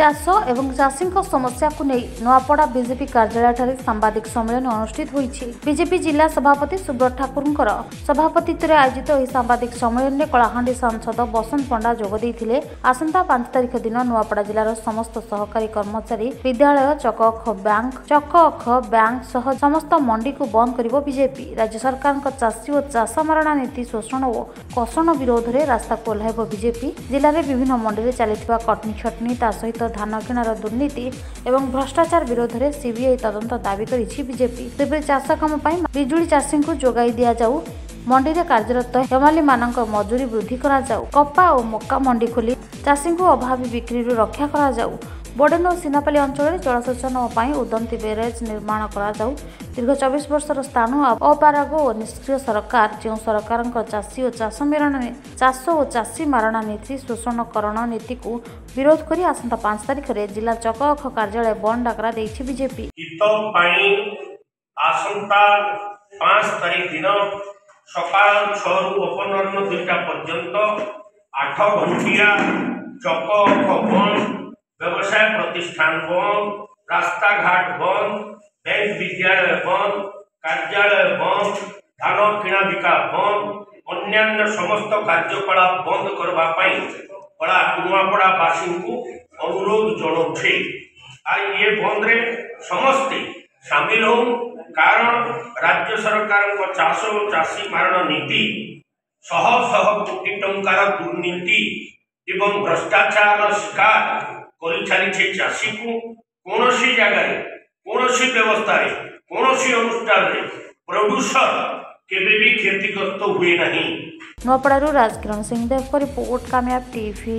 चाष एवं चाषी समस्या को नहीं नुआपड़ा बीजेपी कार्यालय सांबादिक सम्मेलन अनुष्ठित होईछि। बीजेपी जिला सभापति सुब्रत ठाकुर सभापतित्व आयोजित यह सांबादिक सम्मेलन में कलाहांडी सांसद बसंत पंडा जोग देइथिले। आसंता 5 तारिख दिन नुआपड़ा जिलार समस्त सहकारी कर्मचारी विद्यालय चक अख बैंक सह समस्त मंडी को बंद करिवो बीजेपी। राज्य सरकार चाषी और चाष मारणा नीति शोषण और कषण विरोध में रास्ता को ओह्लाइब बीजेपी। जिले में विभिन्न मंडी में चलता कटनी छटनी ता सहित धान किणार दुर्नीति एवं भ्रष्टाचार विरोध में सीबीआई तदंत दाबी करिछि बीजेपी। तेबे चाष काम बिजुली चाषी को जोगाई दिया जाऊ, मंडी में कार्यरत हेमाली मानक मजूरी वृद्धि करा जाऊ, कपा और मक्का मंडी खोली चाषी को अभावी बिक्री रक्षा करा जाऊ। बोडेन और सीनापाली अंचल जलसेचन उदंती बेरेज निर्माण करा जाऊ। दीर्घ 24 वर्षर स्थान अपारग और निष्क्रिय सरकार जो सरकार चाषी और चाष और चाषी मारणा नीति शोषणकरण नीति को विरोध करी आसंता 5 तारिख में जिला चक अख कार्यालय बंद डाकरा देइछि बीजेपी। आसंता 5 तारिख दिन सकाल 6 रु अपराह्न 2टा पर्यंत 8 घंटिया चक अख बंद, व्यवसाय प्रतिष्ठान बंद, रास्ता घाट बंद, बैंक विद्यालय बंद, कार्यालय बंद, धान किणा बिका बंद, अन्य समस्त कार्यकलाप बंद करने नुआपड़ा बासी को अनुरोध जनाऊे। ये बंद रे समस्ते सामिल हो, कारण राज्य सरकार चाष और चाषी मारण नीति शह शह कोटी टंकार दुर्नीति एवं भ्रष्टाचार शिकार कर चली चाषी को कौन जगार कौन व्यवस्था कौन अनुष्ठान प्रोड्यूसर केबे भी क्षतिग्रस्त हुए नहीं। नुआपड़ारू राजकिरण सिंह देव को रिपोर्ट कामयाब टीवी।